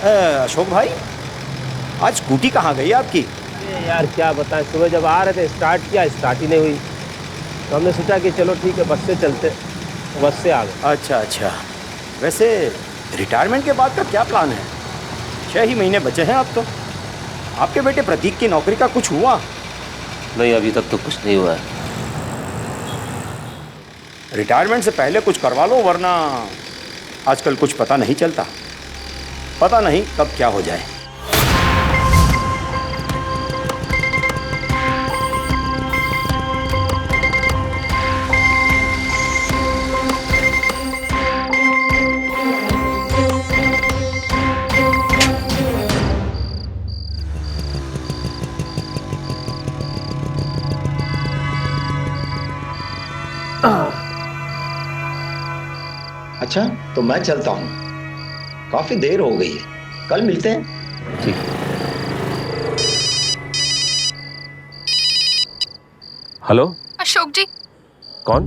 अशोक भाई, आज स्कूटी कहाँ गई आपकी? अरे यार क्या बताएं, सुबह जब आ रहे थे स्टार्ट किया, स्टार्ट ही नहीं हुई। तो हमने सोचा कि चलो ठीक है बस से चलते, तो बस से आ गए। अच्छा अच्छा। वैसे रिटायरमेंट के बाद का क्या प्लान है? 6 ही महीने बचे हैं अब तो। आपके बेटे प्रतीक की नौकरी का कुछ हुआ? नहीं, अभी तक तो कुछ नहीं हुआ है। रिटायरमेंट से पहले कुछ करवा लो, वरना आजकल कुछ पता नहीं चलता। पता नहीं कब क्या हो जाए। अच्छा, तो मैं चलता हूँ, काफी देर हो गई है, कल मिलते हैं। ठीक। हेलो अशोक जी, कौन?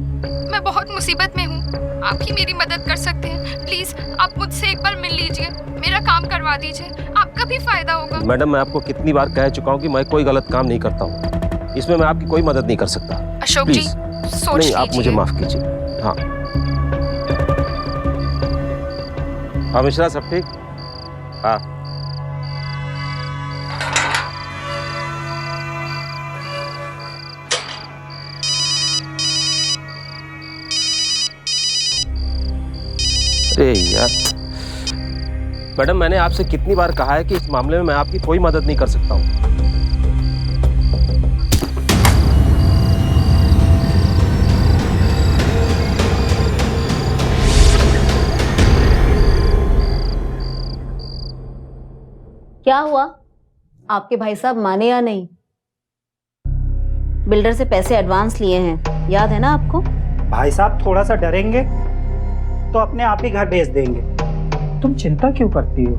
मैं बहुत मुसीबत में हूँ। आप ही मेरी मदद कर सकते हैं। प्लीज आप मुझसे एक बार मिल लीजिए, मेरा काम करवा दीजिए, आपका भी फायदा होगा। मैडम, मैं आपको कितनी बार कह चुका हूँ कि मैं कोई गलत काम नहीं करता हूँ। इसमें मैं आपकी कोई मदद नहीं कर सकता। अशोक जी, प्लीज सोच नहीं, आप लीजिए। मुझे माफ कीजिए। हाँ हाँ मिश्रा, सब ठीक? हाँ। अरे यार मैडम, मैंने आपसे कितनी बार कहा है कि इस मामले में मैं आपकी कोई मदद नहीं कर सकता हूँ। क्या हुआ? आपके भाई साहब माने या नहीं? बिल्डर से पैसे एडवांस लिए हैं, याद है ना आपको? भाई साहब थोड़ा सा डरेंगे तो अपने आप ही घर भेज देंगे। तुम चिंता क्यों करती हो?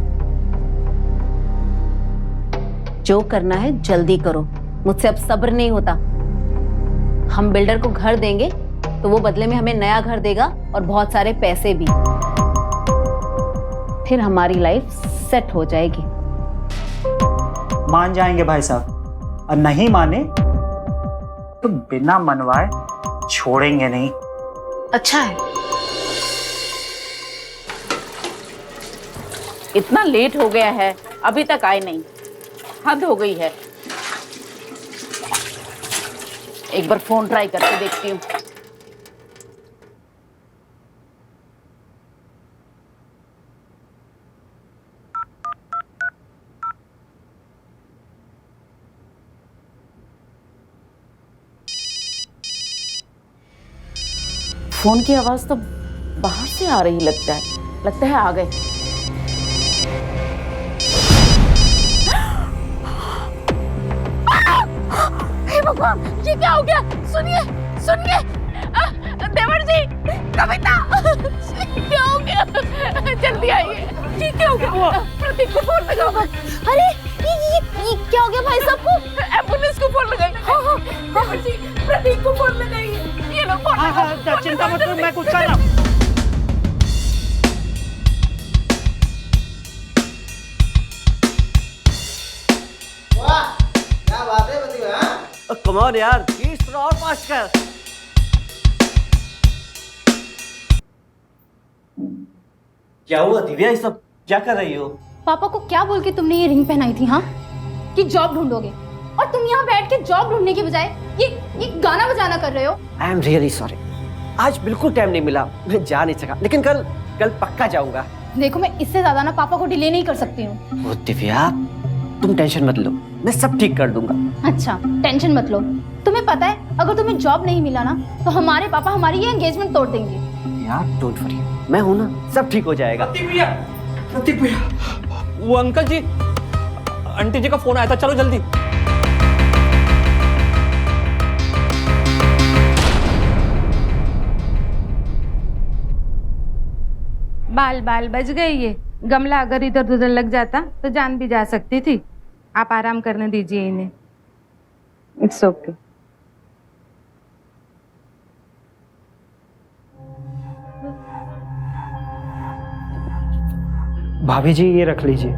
जो करना है जल्दी करो, मुझसे अब सब्र नहीं होता। हम बिल्डर को घर देंगे तो वो बदले में हमें नया घर देगा और बहुत सारे पैसे भी। फिर हमारी लाइफ सेट हो जाएगी। मान जाएंगे भाई साहब, और नहीं माने तो बिना मनवाए छोड़ेंगे नहीं। अच्छा है। इतना लेट हो गया है, अभी तक आए नहीं, हद हो गई है। एक बार फोन ट्राई करके देखती हूँ। फोन की आवाज तो बाहर से आ रही लगता है आ गए। हे भगवान, ये क्या हो गया? सुनिए सुनिए, देवर जी, कविता, क्या हो गया? जल्दी आइए। ये क्या हो गया? प्रतीक को फोन लगाओ। अरे ये क्या हो गया भाई साहब को? एम्बुलेंस को फोन लगाइए। हाँ, देवर जी, प्रतीक को फोन लगाइए। ये लो फोन। हाँ, चिंता मत करो, मैं कुछ कर रहा हूँ। क्या बात है बंदी? हाँ, कमाल यार, 20 थोड़ा और फास्ट कर। क्या हुआ दिव्या, ये सब क्या कर रही हो? पापा को क्या बोल के तुमने ये रिंग पहनाई थी? हाँ, कि जॉब ढूंढोगे, और तुम यहाँ बैठ के जॉब ढूंढने के बजाय ये गाना बजाना कर रहे हो। आई एम रियली सॉरी, आज बिल्कुल टाइम नहीं मिला, मैं जा नहीं सका, लेकिन कल पक्का जाऊंगा। देखो, मैं इससे ज्यादा ना पापा को डिले नहीं कर सकती हूँ। ओ दिव्या, तुम टेंशन मत लो, मैं सब ठीक कर दूंगा। अच्छा, टेंशन मत लो। तुम्हें पता है, अगर तुम्हें जॉब नहीं मिला ना तो हमारे पापा हमारी ये एंगेजमेंट तोड़ देंगे। यार डोंट वरी, मैं हूं ना, सब ठीक हो जाएगा। प्रतीक भैया, वो अंकल जी, आंटी जी का फोन आया था, चलो जल्दी। बाल बाल बच गई। ये गमला अगर इधर उधर लग जाता तो जान भी जा सकती थी। आप आराम करने दीजिए इन्हें। It's okay. भाभी जी, ये रख लीजिए।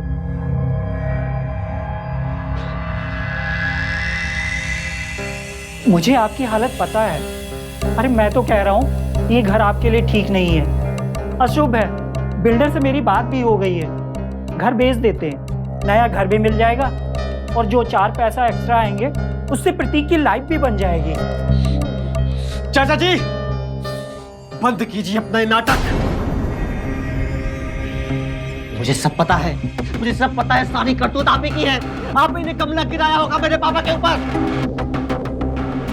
मुझे आपकी हालत पता है। अरे मैं तो कह रहा हूँ ये घर आपके लिए ठीक नहीं है, अशुभ है। बिल्डर से मेरी बात भी हो गई है, घर बेच देते हैं, नया घर भी मिल जाएगा और जो 4 पैसा एक्स्ट्रा आएंगे उससे प्रतीक की लाइफ भी बन जाएगी। चाचा जी बंद कीजिए अपना ये नाटक। मुझे सब पता है, मुझे सब पता है। सारी करतूत आप ही की है। आप ही ने कमला गिराया होगा मेरे पापा के ऊपर।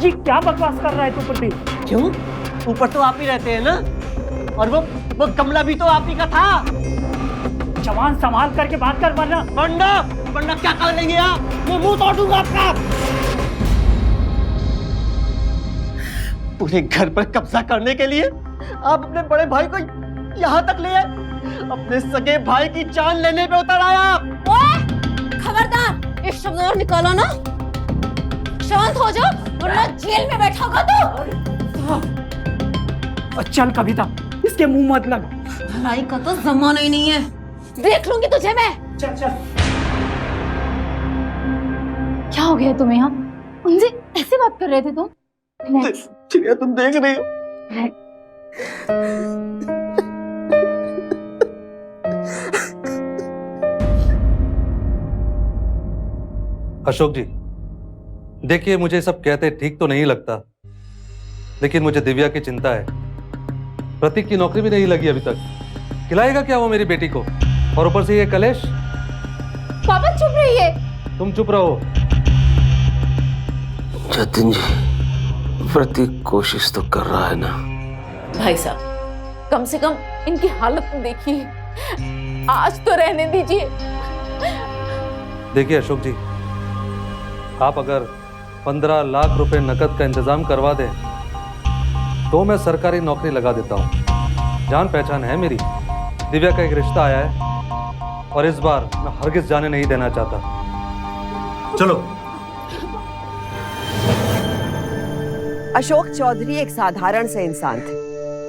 जी क्या बकवास कर रहा है तू प्रतीक? क्यों? ऊपर तो आप ही रहते हैं ना, और वो कमला भी तो आप ही का था। जवान संभाल करके बात कर, वरना क्या कर लेंगे आप? मैं मुंह तोड़ दूंगा आपका। पूरे घर पर कब्जा करने के लिए आप अपने बड़े भाई को यहाँ तक ले आए। अपने सगे भाई की जान लेने पे उतर आया आप। ओए, खबरदार इस शब्द को निकालो ना। शांत हो जाओ वरना जेल में बैठोगा तो। चल कविता, इसके मुंह मत लग। लड़ाई का तो जमाना ही नहीं है, देख लूंगी तुझे मैं। चल चल। क्या हो गया तुम्हें? यहाँ उनसे ऐसे बात कर रहे थे तुम? चिड़िया तुम देख रही हो? अशोक जी देखिए, मुझे सब कहते ठीक तो नहीं लगता, लेकिन मुझे दिव्या की चिंता है। प्रतीक की नौकरी भी नहीं लगी अभी तक, खिलाएगा क्या वो मेरी बेटी को? और ऊपर से ये कलेश। पापा चुप रहिए। तुम चुप रहो। जतिन जी, प्रतीक कोशिश तो कर रहा है ना। भाई साहब कम से कम इनकी हालत तो देखिए, आज तो रहने दीजिए। देखिए अशोक जी, आप अगर 15 लाख रुपए नकद का इंतजाम करवा दें तो मैं सरकारी नौकरी लगा देता हूँ। जान पहचान है मेरी, दिव्या का एक रिश्ता आया है और इस बार मैं हरगिज जाने नहीं देना चाहता। चलो। अशोक चौधरी एक साधारण से इंसान थे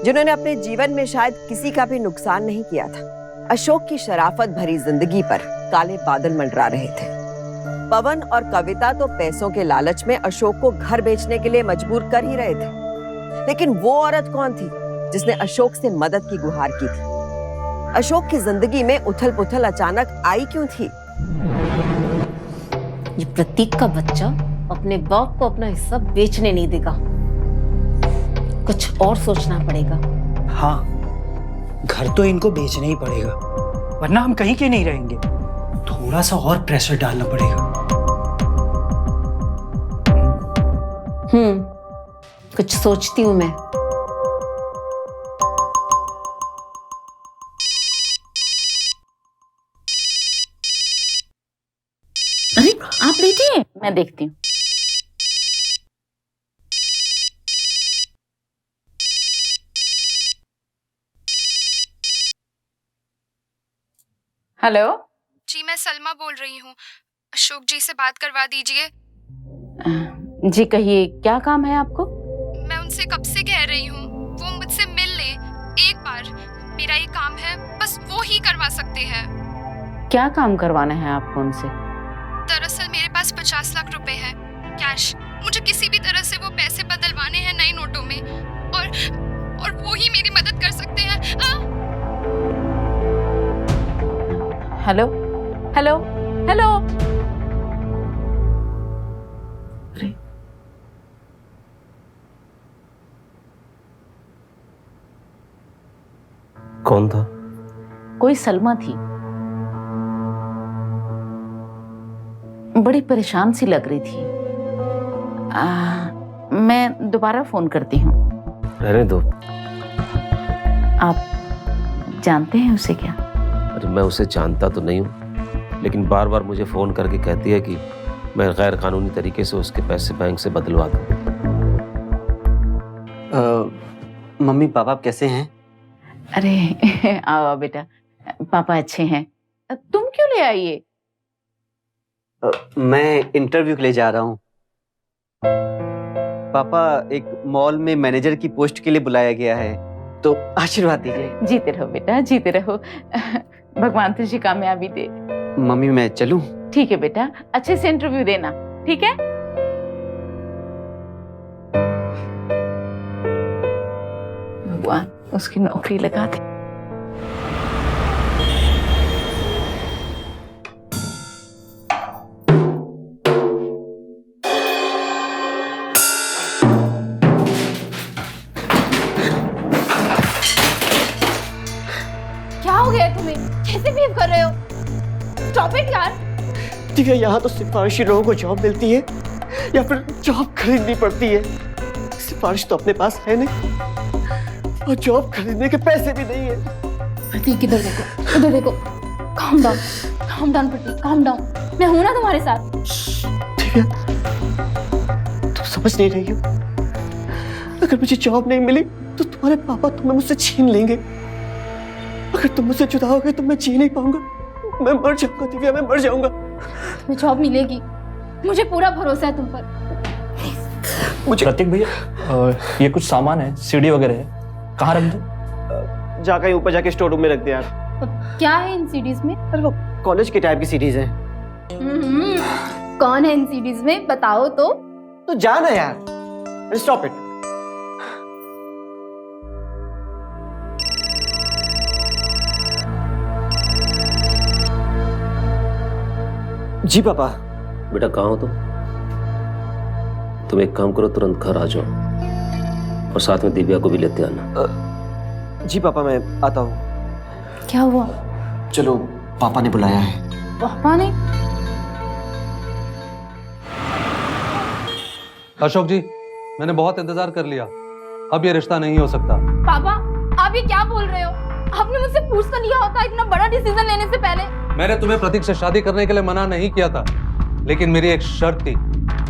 जिन्होंने अपने जीवन में शायद किसी का भी नुकसान नहीं किया था। अशोक की शराफत भरी जिंदगी पर काले बादल मंडरा रहे थे। पवन और कविता तो पैसों के लालच में अशोक को घर बेचने के लिए मजबूर कर ही रहे थे, लेकिन वो औरत कौन थी जिसने अशोक से मदद की गुहार की थी? अशोक की जिंदगी में उथल पुथल अचानक आई क्यों थी? ये प्रतीक का बच्चा अपने बाप को अपना हिस्सा बेचने नहीं देगा, कुछ और सोचना पड़ेगा। हाँ, घर तो इनको बेचना ही पड़ेगा, वरना हम कहीं के नहीं रहेंगे। थोड़ा सा और प्रेशर डालना पड़ेगा। कुछ सोचती हूँ मैं। अरे आप लीजिए, मैं देखती हूँ। हेलो जी, मैं सलमा बोल रही हूँ। अशोक जी से बात करवा दीजिए। जी कहिए, क्या काम है आपको? मैं उनसे कब से कह रही हूँ वो मुझसे मिल ले एक बार। मेरा ये काम है, बस वो ही करवा सकते हैं। क्या काम करवाना है आपको उनसे? दरअसल मेरे पास 50 लाख रुपए है कैश। मुझे किसी भी तरह से वो पैसे बदलवाने हैं नए नोटों में, और वो ही मेरी मदद कर सकते हैं। Hello hello hello. कौन था? कोई सलमा थी, बड़ी परेशान सी लग रही थी। मैं दोबारा फोन करती हूँ। रहने दो। आप जानते हैं उसे क्या? अरे मैं उसे जानता तो नहीं हूँ, लेकिन बार बार मुझे फोन करके कहती है कि मैं गैर कानूनी तरीके से उसके पैसे बैंक से बदलवा दूँ। मम्मी पापा कैसे हैं? अरे आओ बेटा, पापा अच्छे हैं। तुम क्यों ले आई ये? मैं इंटरव्यू के लिए जा रहा हूँ। पापा, एक मॉल में मैनेजर की पोस्ट के लिए बुलाया गया है, तो आशीर्वाद दीजिए। जीते रहो बेटा, जीते रहो। भगवान तुझे कामयाबी दे। मम्मी मैं चलूं? ठीक है बेटा, अच्छे से इंटरव्यू देना, ठीक है? भगवान उसकी नौकरी लगा दे। क्या हो गया तुम्हें? कैसे बिहेव कर रहे हो? स्टॉप इट यार। दिव्या, यहाँ तो सिफारिशी लोगों को जॉब मिलती है या फिर जॉब खरीदनी पड़ती है। सिफारिश तो अपने पास है नहीं और जॉब खरीदने के पैसे भी नहीं है। प्रतीक इधर देखो, इधर देखो। calm down प्रतीक, calm down। मैं हूं ना तुम्हारे साथ। दिव्या, तुम समझ नहीं रही हो। अगर मुझे जॉब नहीं मिली तो तुम्हारे पापा तुम्हें मुझसे छीन लेंगे। अगर तुम मुझसे जुदा हो गए तो मैं जी नहीं पाऊंगा। मैं मर जाऊंगा दिव्या, मैं मर जाऊंगा। तुम्हें जॉब मिलेगी, मुझे पूरा भरोसा है तुम पर। मुझे प्रतीक भैया, ये कुछ सामान है, सीडी वगैरह है, कहाँ रख दूं? जाकर ऊपर जाके स्टोर रूम में रख दे यार। क्या है इन सीडीज में? अरे वो कॉलेज के टाइप की सीडीज हैं। कौन है इन सीडीज में? बताओ तो। तो जाना यार, स्टॉप इट। जी पापा। बेटा कहाँ हो तुम एक काम करो, तुरंत घर आ जाओ और साथ में दिव्या को भी लेते आना। जी पापा, मैं आता हूँ। क्या हुआ? चलो, पापा ने बुलाया है। पापा ने? अशोक जी, मैंने बहुत इंतजार कर लिया, अब ये रिश्ता नहीं हो सकता। पापा, आप ये क्या बोल रहे हो? आपने मुझसे पूछ तो लिया होता इतना बड़ा डिसीजन लेने से पहले। मैंने तुम्हें प्रतीक से शादी करने के लिए मना नहीं किया था, लेकिन मेरी एक शर्त थी,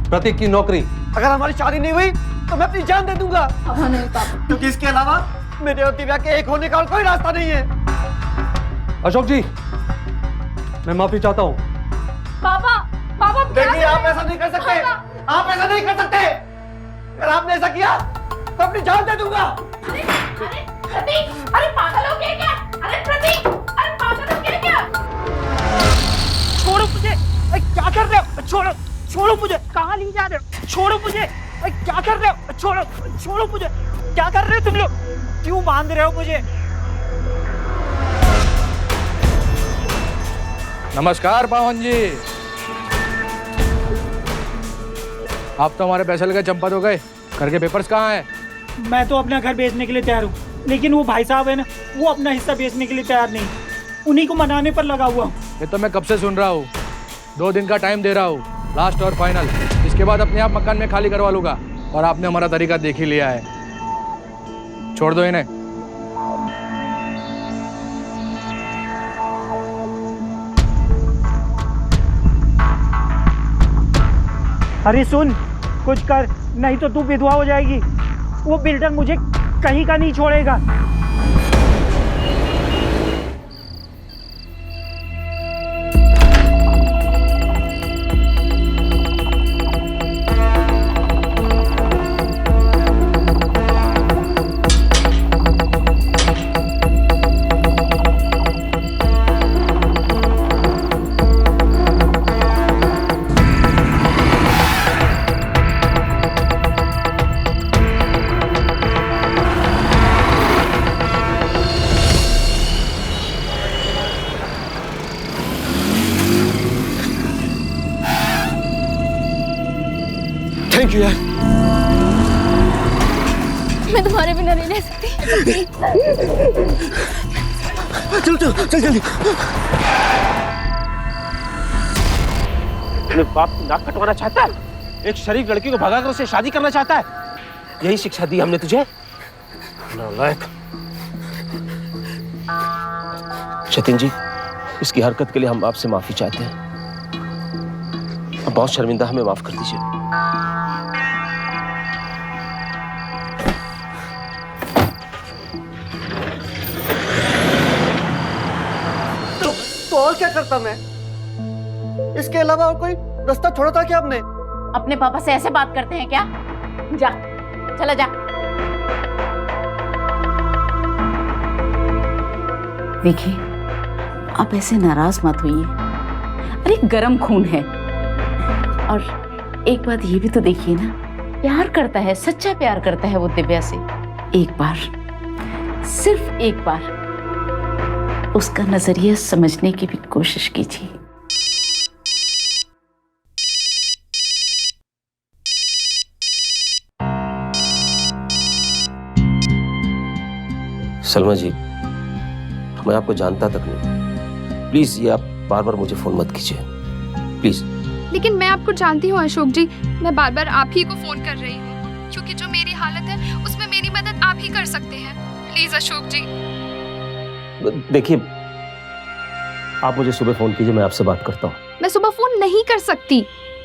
प्रतीक की नौकरी। अगर हमारी शादी नहीं हुई तो मैं अपनी जान दे दूंगा। नहीं पापा, क्योंकि इसके अलावा मेरे और दिव्या के एक होने का और कोई रास्ता नहीं है। अशोक जी, मैं माफी चाहता हूँ। पापा, पापा देखिए, आप ऐसा नहीं कर सकते। आप ऐसा नहीं कर सकते। अगर आपने ऐसा किया तो अपनी जान दे दूंगा। अरे प्रतीक, अरे पागल हो गए क्या? अरे प्रतीक, अरे पागल हो गए क्या? छोड़ो मुझे, क्या कर रहे हो? छोड़ो मुझे, कहाँ ले जा रहे हो? छोड़ो मुझे, क्या कर रहे हो? छोड़ो मुझे, क्या कर रहे हो तुम लोग? क्यों बांध रहे हो मुझे? नमस्कार पावन जी। आप तो हमारे पैसे लेकर चंपत हो गए। घर के पेपर्स कहाँ हैं? मैं तो अपना घर बेचने के लिए तैयार हूँ, लेकिन वो भाई साहब है ना, वो अपना हिस्सा बेचने के लिए तैयार नहीं। उन्हीं को मनाने पर लगा हुआ हूँ। ये तो मैं कब से सुन रहा हूँ। 2 दिन का टाइम दे रहा हूँ, लास्ट और फाइनल। इसके बाद अपने आप मकान में खाली करवा लूंगा। और आपने हमारा तरीका देख ही लिया है, छोड़ दो इन्हें। अरे सुन, कुछ कर, नहीं तो तू विधवा हो जाएगी। वो बिल्डर मुझे कहीं का नहीं छोड़ेगा। थैंक यू यार। मैं तुम्हारे बिना नहीं रह सकती। चल जल्दी। अपने बाप की नाक कटवाना चाहता है? एक शरीफ लड़की को भगाकर उससे शादी करना चाहता है? यही शिक्षा दी हमने तुझे, नालायक। जतिन जी, इसकी हरकत के लिए हम आपसे माफी चाहते हैं। अब बहुत शर्मिंदा, हमें माफ कर दीजिए। तो और क्या करता मैं? इसके अलावा और कोई रास्ता छोड़ा था क्या आपने? अपने पापा से ऐसे बात करते हैं क्या? जा, चला जा। देखिए, आप ऐसे नाराज मत होइए। अरे गरम खून है। और एक बात ये भी तो देखिए ना, प्यार करता है, सच्चा प्यार करता है वो दिव्या से। एक बार सिर्फ एक बार उसका नजरिया समझने की भी कोशिश कीजिए। सलमा जी, मैं आपको जानता तक नहीं। प्लीज ये आप बार बार मुझे फोन मत कीजिए, प्लीज। लेकिन मैं आपको जानती हूँ अशोक जी, मैं बार बार आप ही को फोन कर रही हूँ क्योंकि जो मेरी हालत है उसमें मेरी मदद आप ही कर सकते हैं। प्लीज अशोक जी। देखिए, आप मुझे सुबह फोन कीजिए, मैं आपसे बात करता हूँ। मैं सुबह फोन नहीं कर सकती,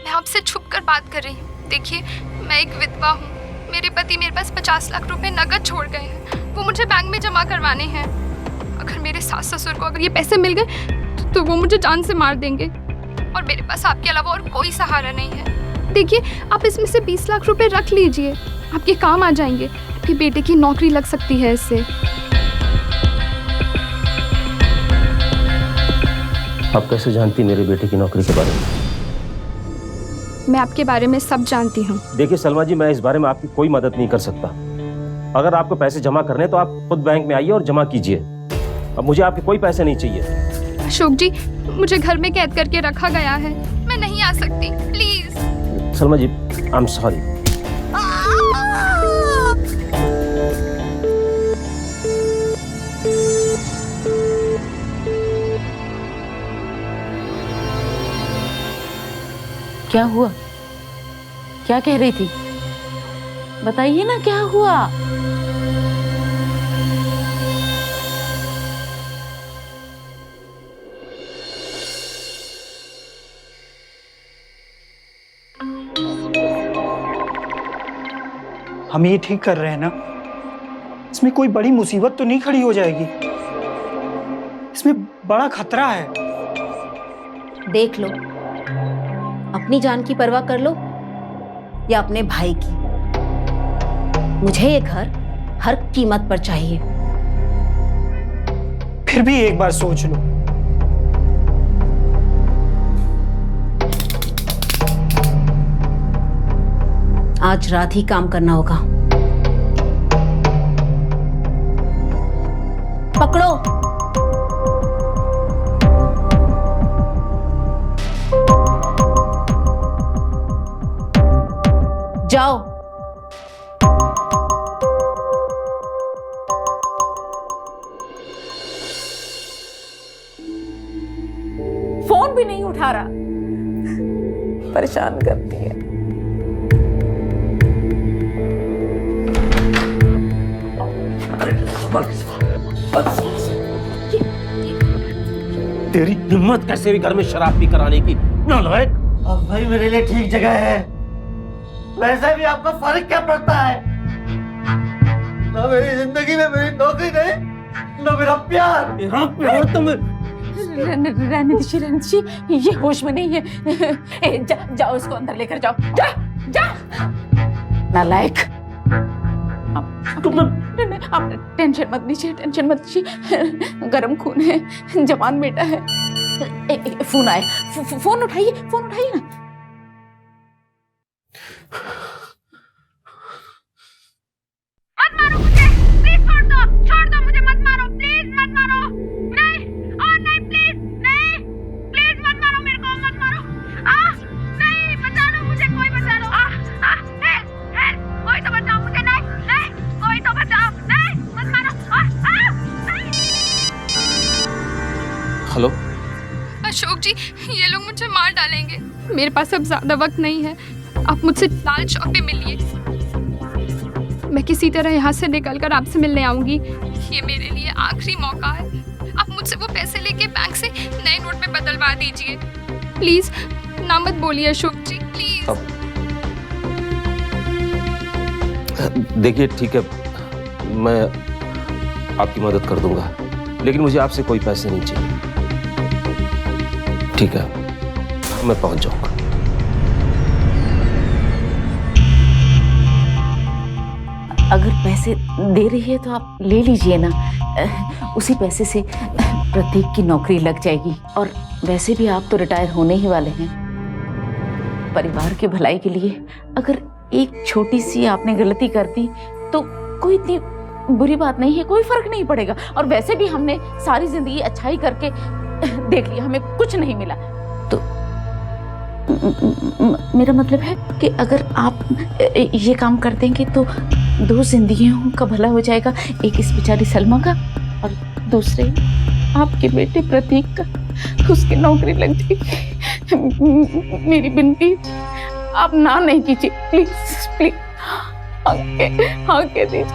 मैं आपसे छुप कर बात कर रही हूँ। देखिए, मैं एक विधवा हूँ, मेरे पति मेरे पास 50 लाख रुपए नकद छोड़ गए हैं, वो मुझे बैंक में जमा करवाने हैं। अगर मेरे सास ससुर को अगर ये पैसे मिल गए तो वो मुझे जान से मार देंगे और मेरे पास आपके अलावा और कोई सहारा नहीं है। देखिए, आप इसमें से 20 लाख रुपए रख लीजिए, आपके काम आ जाएंगे। आपके बेटे की नौकरी लग सकती है इससे। आप कैसे जानती मेरे बेटे की नौकरी के बारे में? मैं आपके बारे में सब जानती हूँ। देखिए सलमा जी, मैं इस बारे में आपकी कोई मदद नहीं कर सकता। अगर आपको पैसे जमा करने तो आप खुद बैंक में आइए और जमा कीजिए। अब मुझे आपके कोई पैसे नहीं चाहिए। अशोक जी, मुझे घर में कैद करके रखा गया है, मैं नहीं आ सकती, please. Salma ji, I am sorry. क्या हुआ? क्या कह रही थी? बताइए ना, क्या हुआ? हम ये ठीक कर रहे हैं ना? इसमें कोई बड़ी मुसीबत तो नहीं खड़ी हो जाएगी? इसमें बड़ा खतरा है। देख लो, अपनी जान की परवाह कर लो या अपने भाई की। मुझे ये घर हर कीमत पर चाहिए। फिर भी एक बार सोच लो। आज रात ही काम करना होगा। पकड़ो। जाओ। फोन भी नहीं उठा रहा, परेशान करती है। तेरी हिम्मत कैसे भी घर में शराब पी कर आने की? नालायक। अब भाई मेरे लिए ठीक जगह है, वैसे भी आपको फर्क क्या पड़ता है? ना मेरी जिंदगी में मेरी नौकरी नहीं, ना मेरा प्यार। मेरा प्यार तो मैं रहने दीजिए, ये होश में नहीं है। जाओ इसको अंदर लेकर जाओ। जा जा नालायक। आप टेंशन मत लीजिए, टेंशन मत लीजिए। गर्म खून है, जवान बेटा है। फोन आए, फोन उठाइए, फोन उठाइए ना। मत मारो मुझे, प्लीज छोड़ दो मुझे, मत मारो, प्लीज मत मारो। नहीं, और नहीं, प्लीज नहीं, प्लीज मत मारो मेरे को, मत मारो। नहीं, बचा लो मुझे, कोई बचा लो। हेल्प, कोई तो बचाओ मुझे। नहीं, कोई तो बचाओ। नहीं, मत मारो। हेलो अशोक जी, ये लोग मुझे मार डालेंगे। मेरे पास अब ज्यादा वक्त नहीं है, आप मुझसे लाल चौक पे मिलिए। मैं किसी तरह यहाँ से निकलकर आपसे मिलने आऊंगी। ये मेरे लिए आखिरी मौका है। आप मुझसे वो पैसे लेके बैंक से नए नोट में बदलवा दीजिए। प्लीज ना मत बोलिए अशोक जी, प्लीज। देखिए ठीक है, मैं आपकी मदद कर दूंगा, लेकिन मुझे आपसे कोई पैसे नहीं चाहिए। ठीक है, मैं पहुंच जाऊंगा। अगर पैसे दे रही है तो आप ले लीजिए ना। उसी पैसे से प्रतीक की नौकरी लग जाएगी, और वैसे भी आप तो रिटायर होने ही वाले हैं। परिवार की भलाई के लिए अगर एक छोटी सी आपने गलती कर दी तो कोई इतनी बुरी बात नहीं है, कोई फर्क नहीं पड़ेगा। और वैसे भी हमने सारी जिंदगी अच्छाई करके देख लिया, हमें कुछ नहीं मिला। तो मेरा मतलब है कि अगर आप ये काम कर देंगे तो 2 जिंदगियों का भला हो जाएगा, एक इस बेचारी सलमा का और दूसरे आपके बेटे प्रतीक का, उसकी नौकरी लग जाएगी। मेरी विनती, आप ना नहीं कीजिए, प्लीज प्लीज, हाँ कह दीजिए।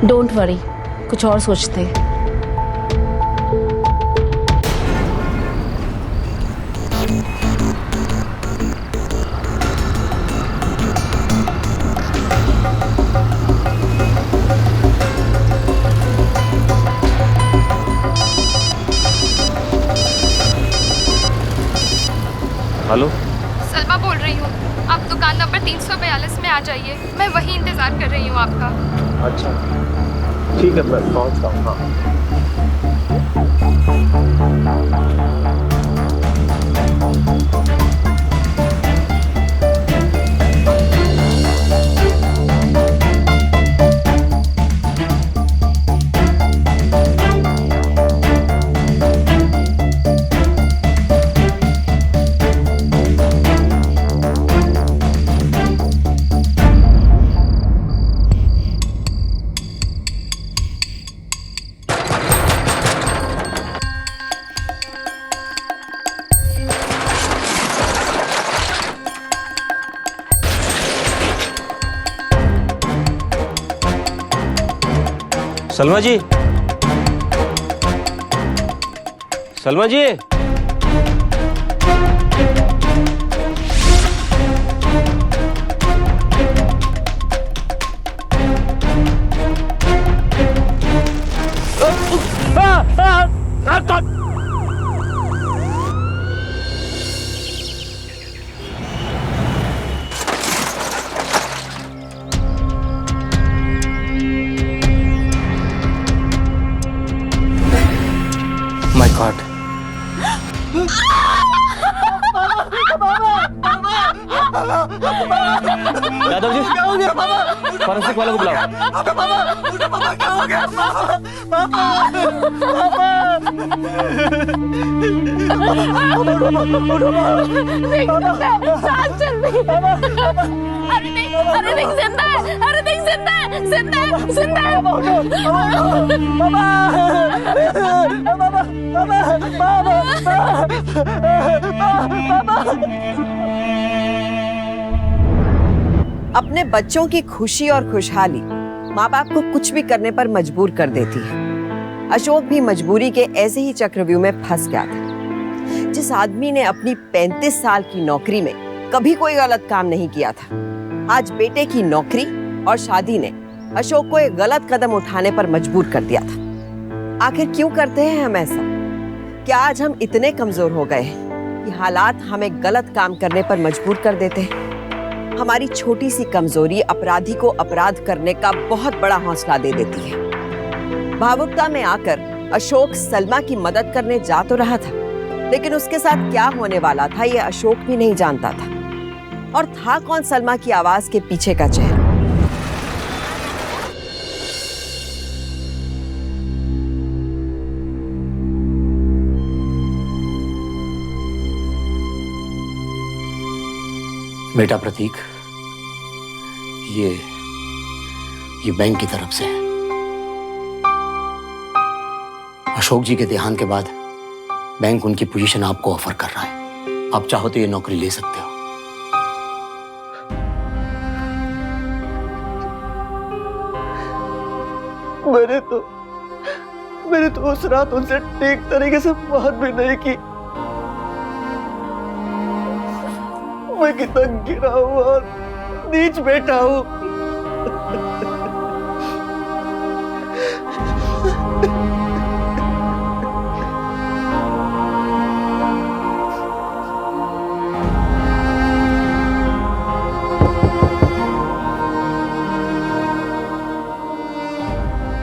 डोंट वरी, कुछ और सोचते हैं। हेलो, सलमा बोल रही हूँ, आप दुकान नंबर 342 में आ जाइए, मैं वहीं इंतजार कर रही हूँ आपका। अच्छा ठीक है, मैं पहुंचता हूँ। हाँ सलमा जी, सलमा जी, माय गॉड, यादव जी, क्या हो गया? फॉरेंसिक वालों को बुलाओ। क्या हो गया? अरे नहीं, जिंदा है, अरे नहीं, जिंदा है, जिंदा है, जिंदा है। अपने बच्चों की खुशी और खुशहाली माँ बाप को कुछ भी करने पर मजबूर कर देती है। अशोक भी मजबूरी के ऐसे ही चक्रव्यूह में फंस गया था। जिस आदमी ने अपनी 35 साल की नौकरी में कभी कोई गलत काम नहीं किया था, आज बेटे की नौकरी और शादी ने अशोक को एक गलत कदम उठाने पर मजबूर कर दिया था। आखिर क्यों करते हैं हम ऐसा? क्या आज हम इतने कमजोर हो गए हैं कि हालात हमें गलत काम करने पर मजबूर कर देते हैं? हमारी छोटी सी कमजोरी अपराधी को अपराध करने का बहुत बड़ा हौसला दे देती है। भावुकता में आकर अशोक सलमा की मदद करने जा तो रहा था, लेकिन उसके साथ क्या होने वाला था ये अशोक भी नहीं जानता था। और था कौन सलमा की आवाज के पीछे का चेहरा? बेटा प्रतीक, ये बैंक की तरफ से है। अशोक जी के देहांत के बाद बैंक उनकी पोजीशन आपको ऑफर कर रहा है। आप चाहो तो ये नौकरी ले सकते हो। मैंने तो उस रात उनसे ठीक तरीके से बात भी नहीं की। मैं कितना गिरा हूँ और नीच बैठा हूँ।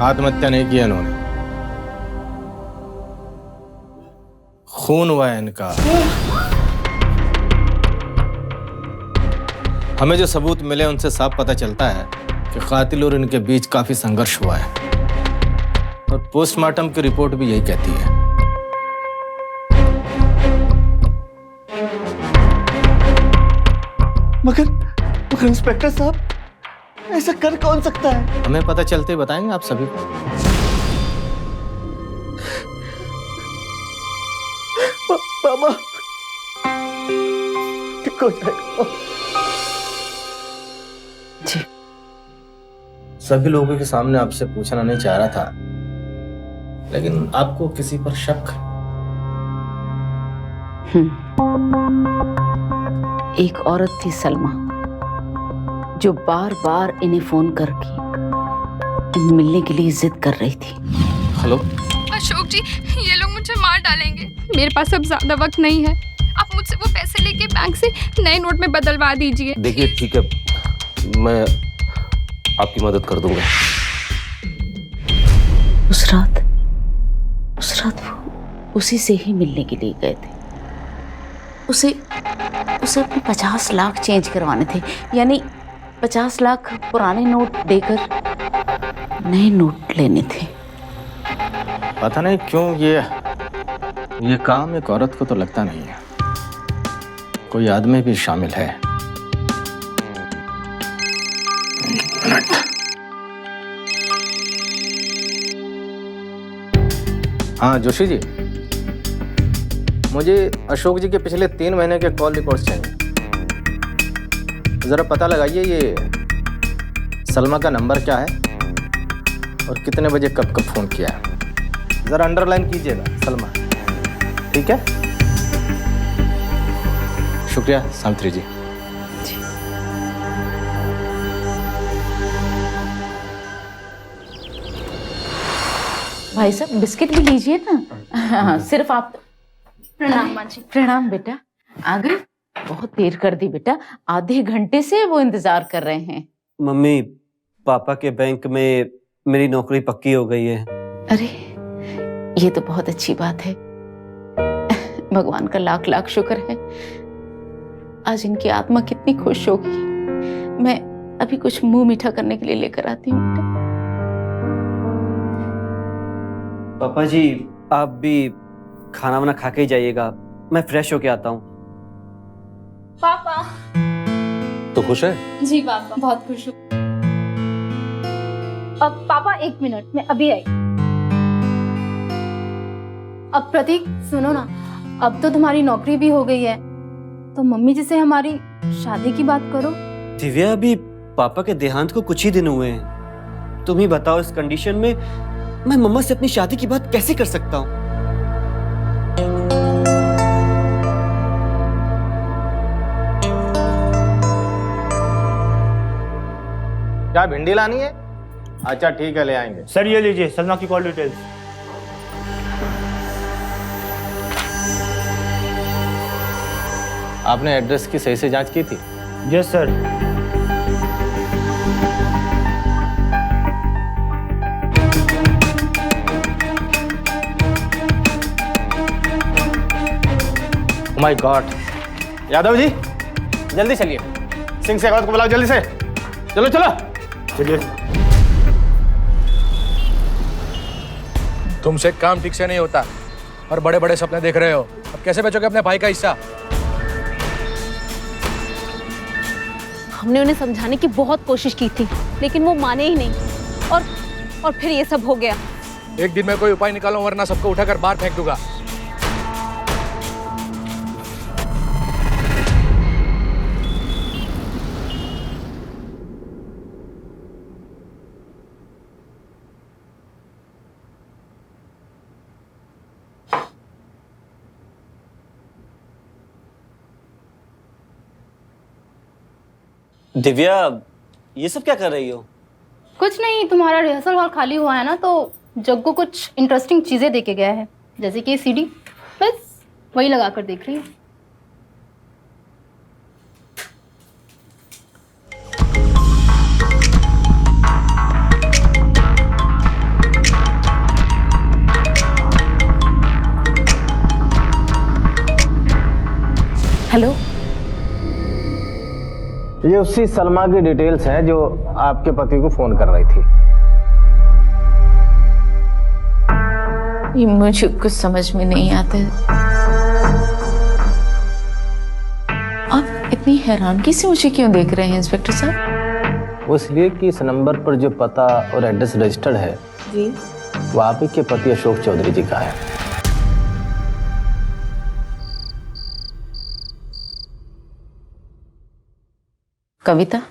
आत्महत्या नहीं किया इन्होंने, खून हुआ है इनका। हमें जो सबूत मिले उनसे साफ पता चलता है कि कातिल और इनके बीच काफी संघर्ष हुआ है, और पोस्टमार्टम की रिपोर्ट भी यही कहती है। मगर इंस्पेक्टर साहब, ऐसा कर कौन सकता है? हमें पता चलते ही बताएंगे आप सभी को। मामा ठीक हो जाएगा। जी। सभी लोगों के सामने आपसे पूछना नहीं चाह रहा था, लेकिन आपको किसी पर शक? एक औरत थी सलमा, जो बार बार इन्हें फोन करके मिलने के लिए जिद कर रही थी। हेलो अशोक जी, ये लोग मुझे मार डालेंगे। मेरे पास अब ज्यादा वक्त नहीं है, आप मुझसे वो पैसे लेके बैंक से नए नोट में बदलवा दीजिए। देखिए ठीक है, मैं आपकी मदद कर दूंगा। उस रात वो उसी से ही मिलने के लिए गए थे। उसे अपने 50 लाख चेंज करवाने थे, यानी 50 लाख पुराने नोट देकर नए नोट लेने थे। पता नहीं क्यों ये काम एक औरत को तो लगता नहीं है, कोई आदमी भी शामिल है। हाँ जोशी जी, मुझे अशोक जी के पिछले 3 महीने के कॉल रिकॉर्ड्स चाहिए। जरा पता लगाइए ये सलमा का नंबर क्या है और कितने बजे कब कब फोन किया है। जरा अंडरलाइन कीजिएगा सलमा, ठीक है? शुक्रिया सावित्री जी। भाई साहब बिस्किट भी लीजिए ना। हाँ, सिर्फ आप। प्रणाम माँ जी। प्रणाम बेटा, आ गए? बहुत देर कर दी बेटा, आधे घंटे से वो इंतजार कर रहे हैं। मम्मी, पापा के बैंक में मेरी नौकरी पक्की हो गई है। अरे ये तो बहुत अच्छी बात है, भगवान का लाख लाख शुक्र है। आज इनकी आत्मा कितनी खुश होगी। मैं अभी कुछ मुंह मीठा करने के लिए लेकर आती हूँ बेटा। पापा जी, आप भी खाना वाना खा के ही जाइएगा, मैं फ्रेश होके आता हूँ। पापा। तो खुश है? जी पापा, बहुत खुश हूँ। अब पापा 1 मिनट, मैं अभी आई। अब प्रतीक सुनो ना, अब तो तुम्हारी नौकरी भी हो गई है, तो मम्मी जी से हमारी शादी की बात करो। दिव्या, अभी पापा के देहांत को कुछ ही दिन हुए हैं। तुम ही बताओ, इस कंडीशन में मैं मम्मा से अपनी शादी की बात कैसे कर सकता हूँ? क्या भिंडी लानी है? अच्छा ठीक है, ले आएंगे। सर ये लीजिए सलमा की कॉल डिटेल्स। आपने एड्रेस की सही से जांच की थी? Yes sir. My god, Yadav ji जल्दी चलिए, सिंह शेखावत को बुलाओ जल्दी से। चलो चलो चलिए। तुमसे काम ठीक से नहीं होता और बड़े बड़े सपने देख रहे हो। अब कैसे बचोगे अपने भाई का हिस्सा? हमने उन्हें समझाने की बहुत कोशिश की थी, लेकिन वो माने ही नहीं, और फिर ये सब हो गया। एक दिन में कोई उपाय निकालो, वरना सबको उठाकर बाहर फेंक दूंगा। दिव्या, ये सब क्या कर रही हो? कुछ नहीं, तुम्हारा रिहर्सल हॉल खाली हुआ है ना, तो जग को कुछ इंटरेस्टिंग चीजें देके गया है, जैसे कि सीडी, बस वही लगा कर देख रही हूँ। हेलो, ये उसी सलमा की डिटेल्स हैं जो आपके पति को फोन कर रही थी। ये मुझे कुछ समझ में नहीं आता है। आप इतनी हैरानगी से मुझे क्यों देख रहे हैं इंस्पेक्टर साहब? वो इसलिए कि इस नंबर पर जो पता और एड्रेस रजिस्टर्ड है जी, वो आप ही के पति अशोक चौधरी जी का है। कविता,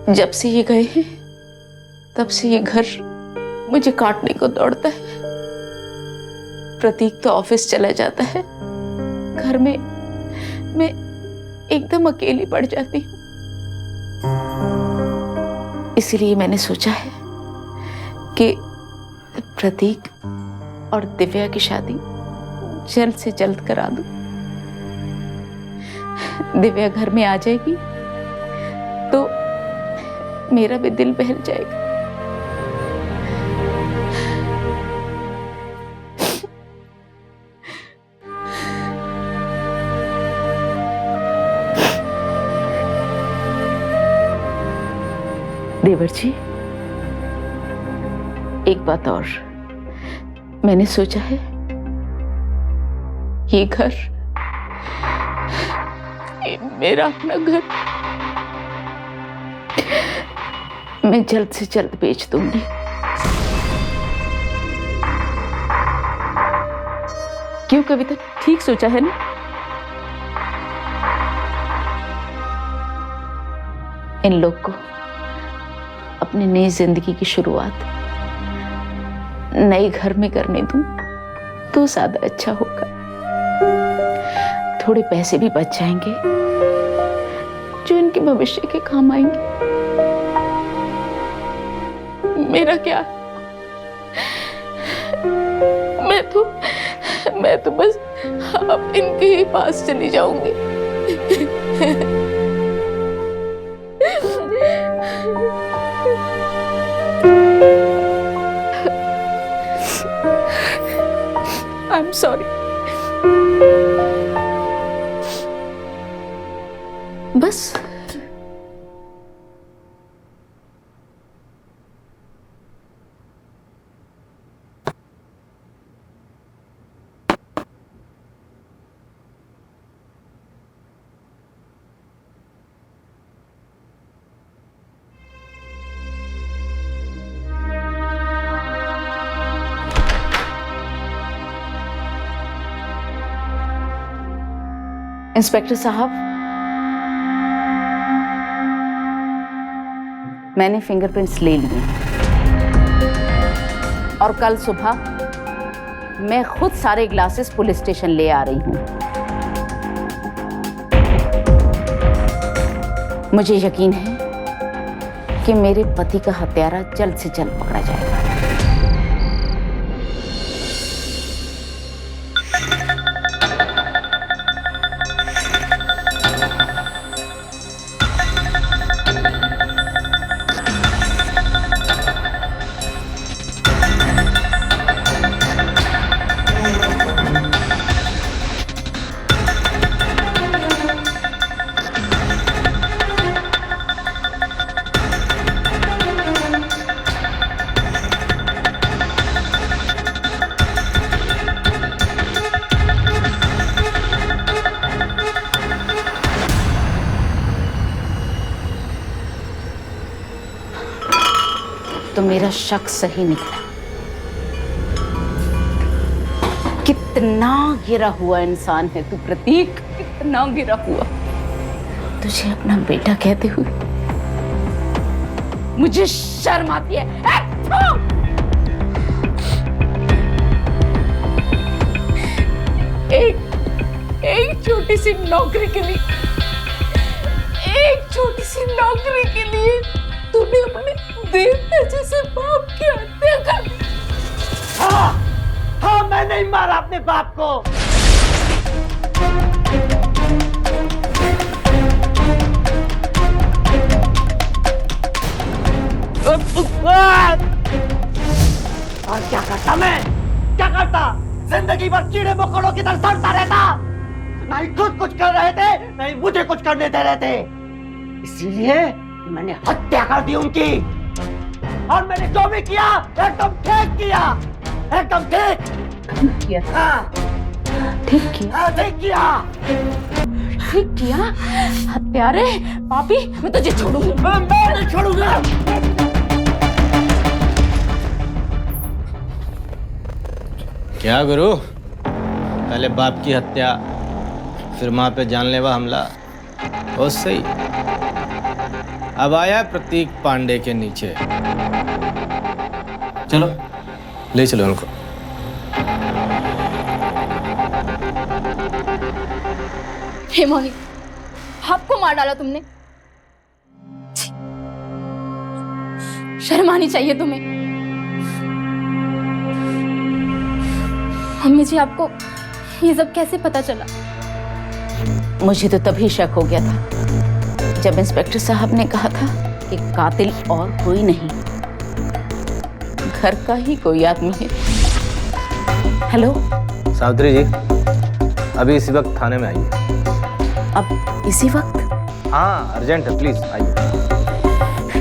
जब से ये गए हैं तब से ये घर मुझे काटने को दौड़ता है। प्रतीक तो ऑफिस चला जाता है, घर में मैं एकदम अकेली पड़ जाती हूँ। इसलिए मैंने सोचा है कि प्रतीक और दिव्या की शादी जल्द से जल्द करा दूं। दिव्या घर में आ जाएगी तो मेरा भी दिल बहल जाएगा। देवर जी, एक बात और, मैंने सोचा है ये घर, ये मेरा अपना घर मैं जल्द से जल्द बेच दूंगी। क्यों कविता, ठीक सोचा है ना? इन लोग को अपनी नई जिंदगी की शुरुआत नए घर में करने दूं तो ज्यादा अच्छा होगा। थोड़े पैसे भी बच जाएंगे जो इनके भविष्य के काम आएंगे। मेरा क्या, मैं तो बस अब इनके ही पास चली जाऊंगी। I'm sorry. बस इंस्पेक्टर साहब, मैंने फिंगरप्रिंट्स ले लिए और कल सुबह मैं खुद सारे ग्लासेस पुलिस स्टेशन ले आ रही हूं। मुझे यकीन है कि मेरे पति का हत्यारा जल्द से जल्द पकड़ा जाएगा। तो मेरा शक सही निकला। कितना गिरा हुआ इंसान है तू प्रतीक, कितना गिरा हुआ। तुझे अपना बेटा कहते हुए मुझे शर्म आती है। एक छोटी सी नौकरी के लिए, एक छोटी सी नौकरी के लिए तूने अपने देवता जैसे बाप की हत्या कर दी। हाँ, मैं नहीं मारा अपने बाप को। और क्या करता मैं? क्या करता? जिंदगी भर कीड़े मकोड़ों की तरह सड़ता रहता। नहीं खुद कुछ कर रहे थे, नहीं मुझे कुछ करने दे रहे थे। इसीलिए मैंने हत्या कर दी उनकी। और मैंने जो भी किया एकदम ठीक किया, एकदम ठीक किया। हाँ, ठीक किया। हाँ, ठीक किया। ठीक किया। हत्यारे, पापी, मैं तुझे छोड़ूंगी। मैं नहीं छोड़ूंगा। क्या गुरु, पहले बाप की हत्या, फिर माँ पे जानलेवा हमला, बहुत सही। अब आया प्रतीक पांडे के नीचे। चलो ले चलो उनको। हे मौनी, आपको मार डाला तुमने। शर्म आनी चाहिए तुम्हें। मम्मी जी, आपको ये सब कैसे पता चला? मुझे तो तभी शक हो गया था जब इंस्पेक्टर साहब ने कहा था कि कातिल और कोई नहीं, घर का ही कोई आदमी है। हेलो सावित्री जी, अभी इसी वक्त थाने में आइए। अब इसी वक्त? हाँ, अर्जेंट है, प्लीज आइए।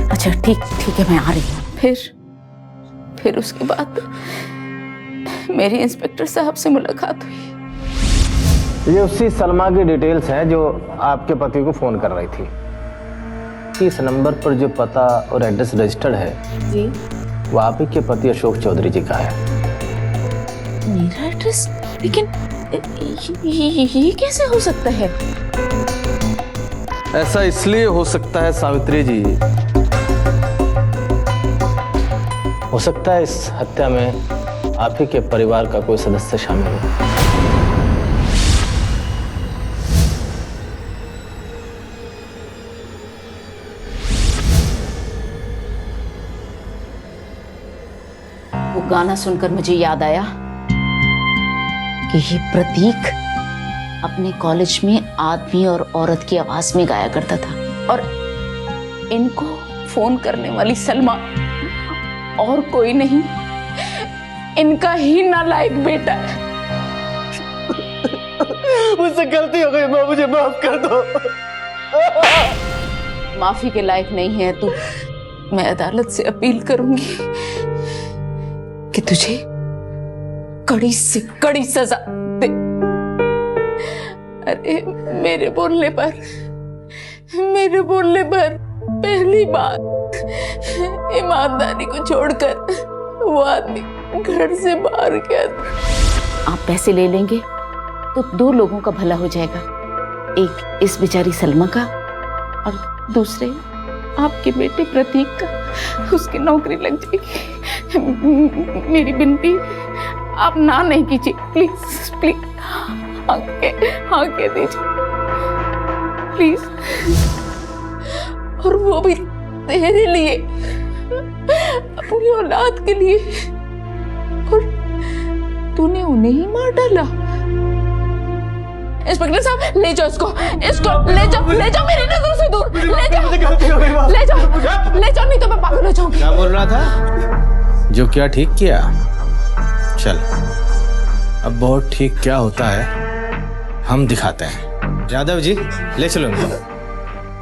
अच्छा ठीक है, मैं आ रही हूँ। फिर उसके बाद मेरी इंस्पेक्टर साहब से मुलाकात हुई। ये उसी सलमा की डिटेल्स हैं जो आपके पति को फोन कर रही थी। इस नंबर पर जो पता और एड्रेस रजिस्टर्ड है जी, वो आप ही के पति अशोक चौधरी जी का है। मेरा एड्रेस? लेकिन ये कैसे हो सकता है? ऐसा इसलिए हो सकता है सावित्री जी, हो सकता है इस हत्या में आप ही के परिवार का कोई सदस्य शामिल हो। वो गाना सुनकर मुझे याद आया कि ये प्रतीक अपने कॉलेज में आदमी और औरत की आवाज में गाया करता था, और इनको फोन करने वाली सलमा और कोई नहीं, इनका ही नालायक बेटा है। मुझसे गलती हो गई माँ, मुझे माफ कर दो। माफी के लायक नहीं है तू। मैं अदालत से अपील करूंगी कि तुझे कड़ी से कड़ी सजा दे। अरे मेरे बोलने पर पहली बात, ईमानदारी को छोड़कर वो आदमी घर से बाहर गया था। आप पैसे ले लेंगे तो 2 लोगों का भला हो जाएगा, एक इस बेचारी सलमा का और दूसरे आपके बेटे प्रतीक का। उसकी नौकरी लग जाएगी। मेरी विनती, आप ना नहीं कीजिए, प्लीज प्लीज, हाँ कह दीजिए प्लीज। और वो भी तेरे लिए, अपनी औलाद के लिए। और तूने उन्हें ही मार डाला। इंस्पेक्टर साहब, ले जाओ इसको ले जाओ मेरी नजर से दूर, ले जाओ, नहीं तो मैं पागल हो जाऊंगी। क्या बोल रहा था? जो क्या ठीक किया। चल, अब बहुत ठीक क्या होता है हम दिखाते हैं। यादव जी, ले चलो इनको।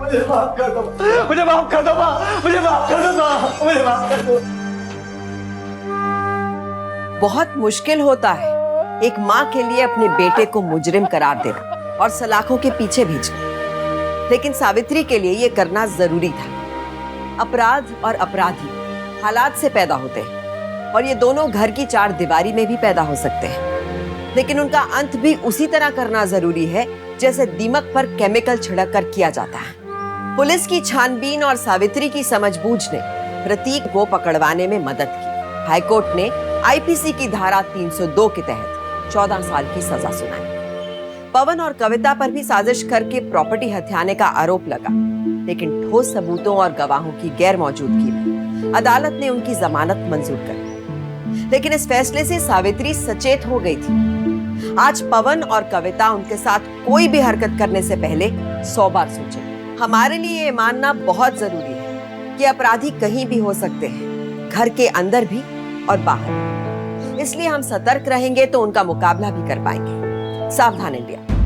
मुझे माफ कर दो, मुझे माफ कर दो माँ, मुझे माफ कर दो माँ, मुझे माफ कर दो। बहुत मुश्किल होता है एक माँ के लिए अपने बेटे को मुजरिम करार देना और सलाखों के पीछे भेजना, लेकिन सावित्री के लिए ये करना जरूरी था। अपराध और अपराधी हालात से पैदा होते हैं और ये दोनों घर की चार दीवारी में भी पैदा हो सकते हैं, लेकिन उनका अंत भी उसी तरह करना जरूरी है जैसे दीमक पर केमिकल छिड़क कर किया जाता है। पुलिस की छानबीन और सावित्री की समझबूझ ने प्रतीक को पकड़वाने में मदद की। हाईकोर्ट ने आईपीसी की धारा 302 के तहत 14 साल की सजा सुनाई। पवन और कविता पर भी साजिश करके प्रॉपर्टी हथियाने का आरोप लगा, लेकिन ठोस सबूतों और गवाहों की गैर मौजूदगी में अदालत ने उनकी जमानत मंजूर कर दी। लेकिन इस फैसले से सावित्री सचेत हो गई थी। आज पवन और कविता उनके साथ कोई भी हरकत करने से पहले 100 बार सोचे। हमारे लिए ये मानना बहुत जरूरी है कि अपराधी कहीं भी हो सकते हैं, घर के अंदर भी और बाहर। इसलिए हम सतर्क रहेंगे तो उनका मुकाबला भी कर पाएंगे। सावधान इंडिया।